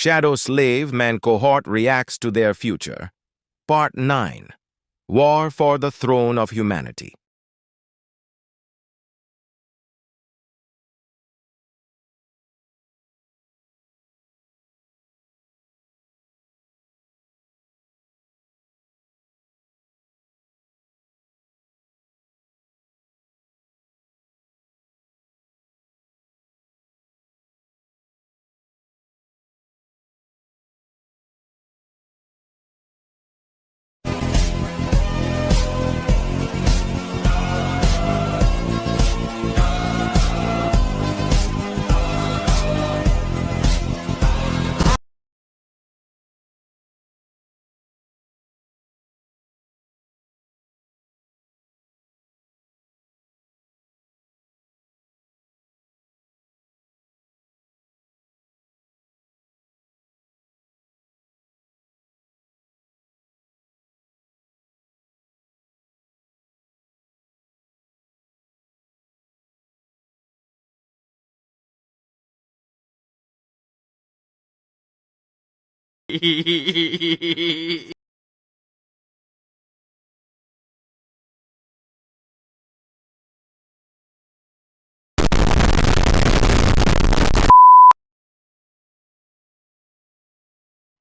Shadowslave man cohort reacts to their future. Part 9. War for the Throne of Humanity. I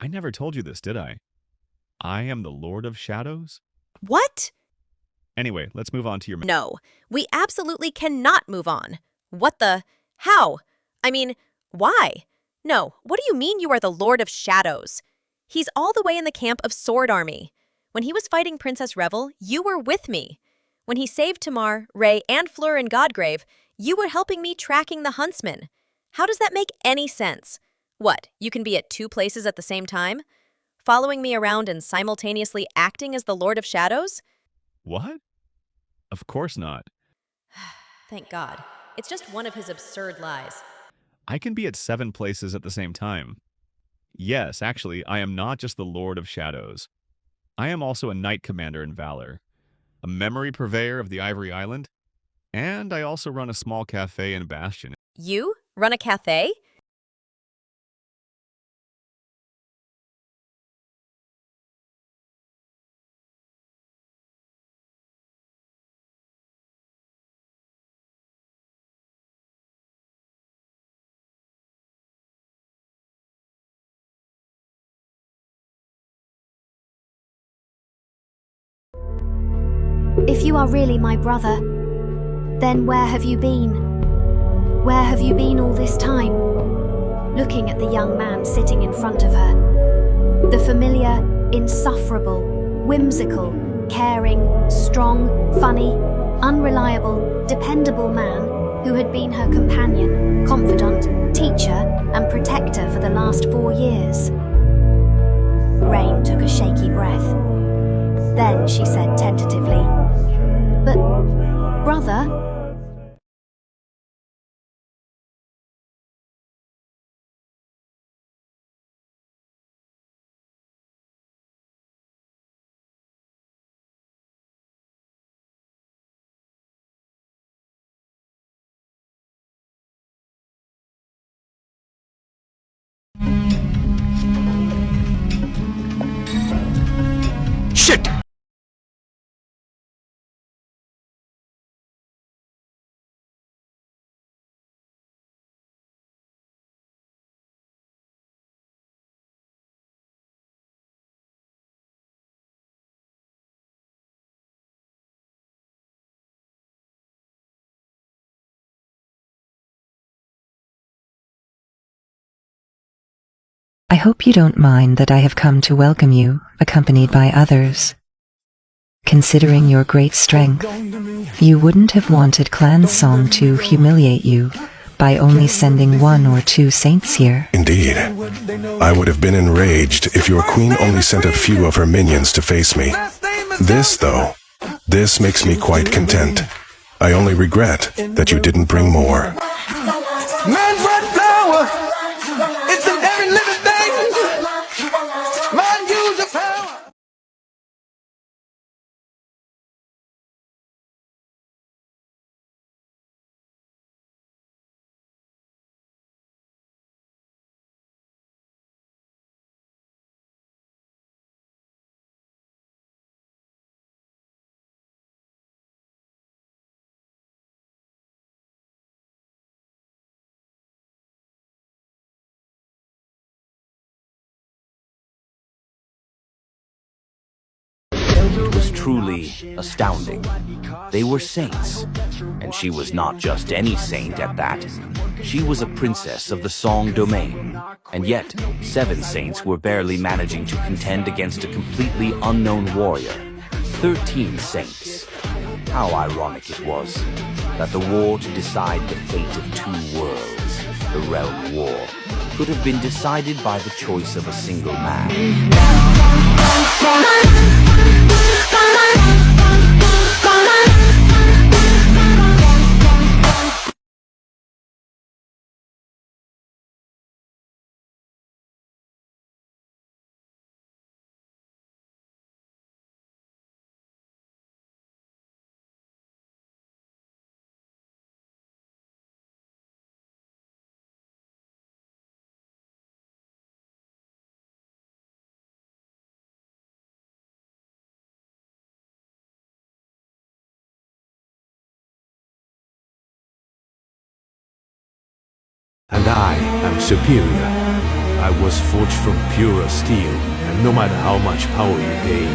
never told you this, did I? I am the Lord of Shadows? What? Anyway, let's move on to your... No, we absolutely cannot move on. What the? How? I mean, why? No, what do you mean you are the Lord of Shadows? He's all the way in the camp of Sword Army. When he was fighting Princess Revel, you were with me. When he saved Tamar, Ray, and Fleur in Godgrave, you were helping me tracking the huntsman. How does that make any sense? What, you can be at two places at the same time? Following me around and simultaneously acting as the Lord of Shadows? What? Of course not. Thank God. It's just one of his absurd lies. I can be at 7 places at the same time. Yes, actually, I am not just the Lord of Shadows. I am also a knight commander in valor, a memory purveyor of the Ivory Island, and I also run a small cafe in Bastion. You? Run a cafe? If you are really my brother, then where have you been? Where have you been all this time? Looking at the young man sitting in front of her. The familiar, insufferable, whimsical, caring, strong, funny, unreliable, dependable man who had been her companion, confidant, teacher, and protector for the last 4 years. Rain took a shaky breath. Then she said tentatively, "But, brother..." Shit! I hope you don't mind that I have come to welcome you, accompanied by others. Considering your great strength, you wouldn't have wanted Clan Song to humiliate you by only sending 1 or 2 saints here. Indeed. I would have been enraged if your queen only sent a few of her minions to face me. This, though, this makes me quite content. I only regret that you didn't bring more. Mordret flower, it's in every living thing. Man, use your power. It was truly astounding. They were saints, and she was not just any saint at that. She was a princess of the Song domain, and yet 7 saints were barely managing to contend against a completely unknown warrior. 13 saints. How ironic it was that the war to decide the fate of 2 worlds, the Realm War, could have been decided by the choice of a single man. And I am superior. I was forged from purer steel, and no matter how much power you gain,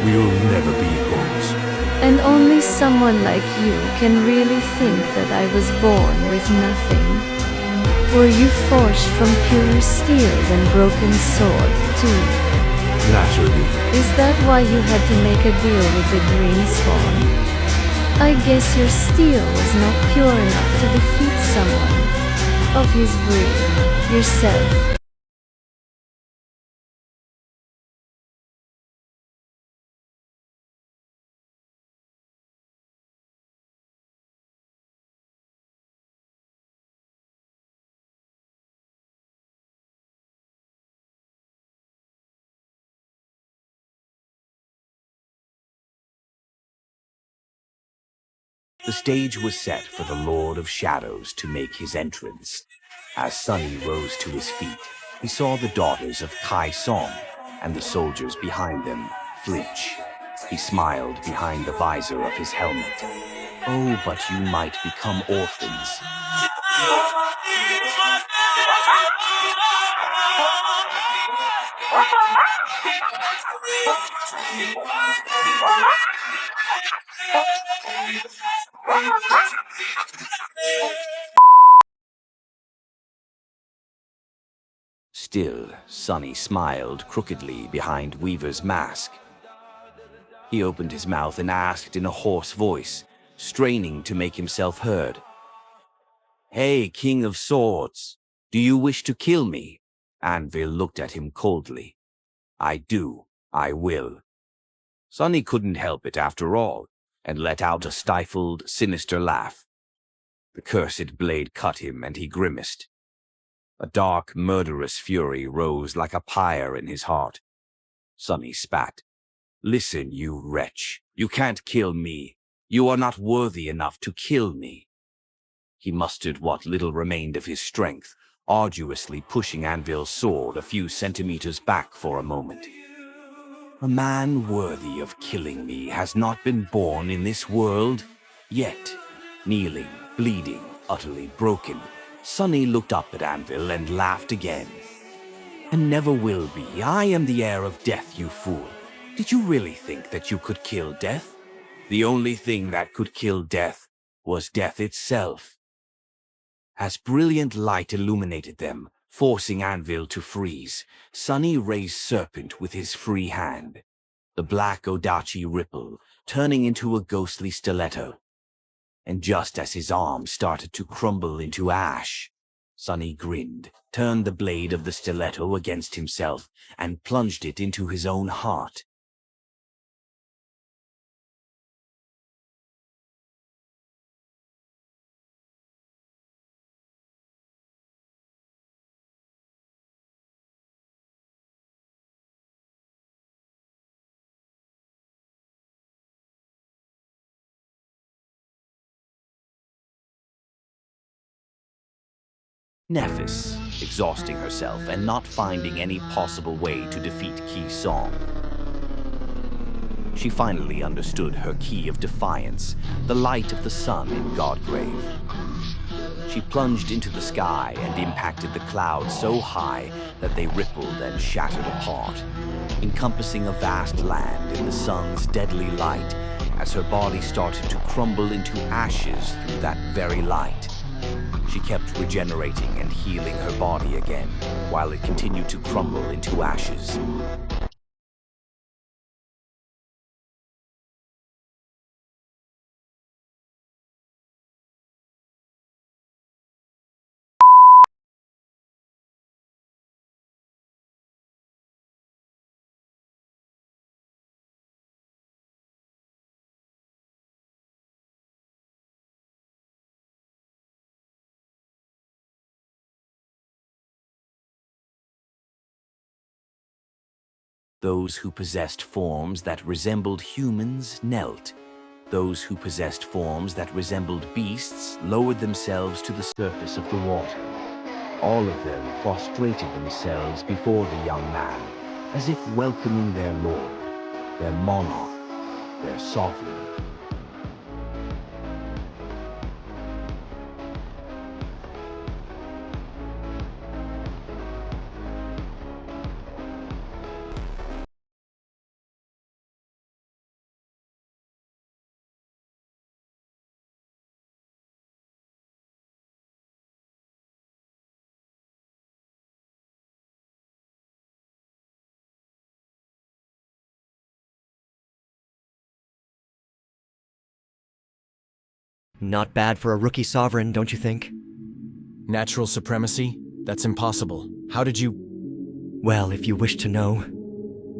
we will never be equals. And only someone like you can really think that I was born with nothing. Were you forged from purer steel than broken sword, too? Naturally. Is that why you had to make a deal with the Green Swan? I guess your steel was not pure enough to defeat someone of his breed, yourself. The stage was set for the Lord of Shadows to make his entrance. As Sunny rose to his feet, he saw the daughters of Kai Song and the soldiers behind them flinch. He smiled behind the visor of his helmet. Oh, but you might become orphans. Still, Sunny smiled crookedly behind Weaver's mask. He opened his mouth and asked in a hoarse voice, straining to make himself heard. "Hey, King of Swords, do you wish to kill me?" Anvil looked at him coldly. "I do. I will." Sunny couldn't help it after all, and let out a stifled, sinister laugh. The cursed blade cut him, and he grimaced. A dark, murderous fury rose like a pyre in his heart. Sunny spat. "Listen, you wretch. You can't kill me. You are not worthy enough to kill me." He mustered what little remained of his strength, arduously pushing Anvil's sword a few centimeters back for a moment. "A man worthy of killing me has not been born in this world yet." Kneeling, bleeding, utterly broken, Sunny looked up at Anvil and laughed again. "And never will be. I am the heir of death, you fool. Did you really think that you could kill death? The only thing that could kill death was death itself." As brilliant light illuminated them, forcing Anvil to freeze, Sunny raised Serpent with his free hand. The black Odachi ripple, turning into a ghostly stiletto. And just as his arm started to crumble into ash, Sunny grinned, turned the blade of the stiletto against himself, and plunged it into his own heart. Nephis, exhausting herself and not finding any possible way to defeat Ki Song. She finally understood her key of defiance, the light of the sun in Godgrave. She plunged into the sky and impacted the clouds so high that they rippled and shattered apart, encompassing a vast land in the sun's deadly light as her body started to crumble into ashes through that very light. She kept regenerating and healing her body again while it continued to crumble into ashes. Those who possessed forms that resembled humans knelt. Those who possessed forms that resembled beasts lowered themselves to the surface of the water. All of them prostrated themselves before the young man, as if welcoming their lord, their monarch, their sovereign. Not bad for a rookie sovereign, don't you think? Natural supremacy? That's impossible. How did you... Well, if you wish to know,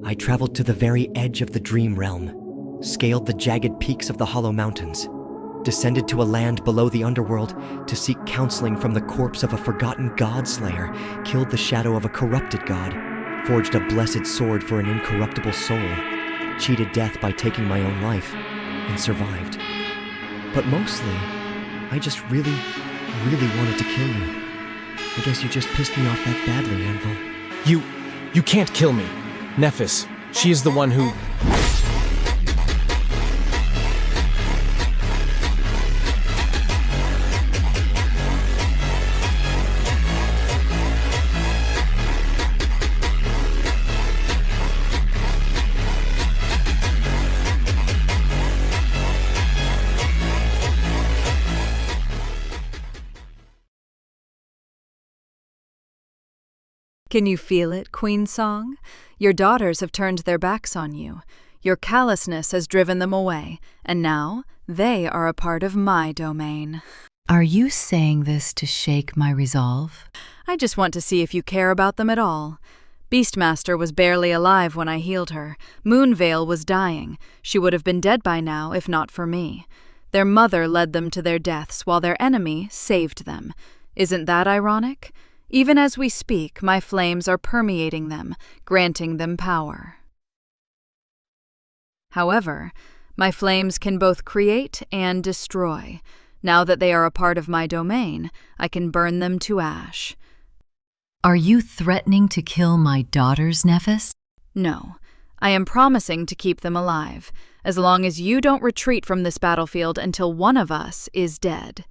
I traveled to the very edge of the dream realm, scaled the jagged peaks of the Hollow Mountains, descended to a land below the underworld to seek counseling from the corpse of a forgotten god-slayer, killed the shadow of a corrupted god, forged a blessed sword for an incorruptible soul, cheated death by taking my own life, and survived. But mostly, I just really wanted to kill you. I guess you just pissed me off that badly, Anvil. You can't kill me. Nephis, she is the one who... Can you feel it, Queen Song? Your daughters have turned their backs on you. Your callousness has driven them away, and now they are a part of my domain. Are you saying this to shake my resolve? I just want to see if you care about them at all. Beastmaster was barely alive when I healed her. Moonveil was dying. She would have been dead by now if not for me. Their mother led them to their deaths while their enemy saved them. Isn't that ironic? Even as we speak, my flames are permeating them, granting them power. However, my flames can both create and destroy. Now that they are a part of my domain, I can burn them to ash. Are you threatening to kill my daughters, Nephis? No, I am promising to keep them alive, as long as you don't retreat from this battlefield until one of us is dead.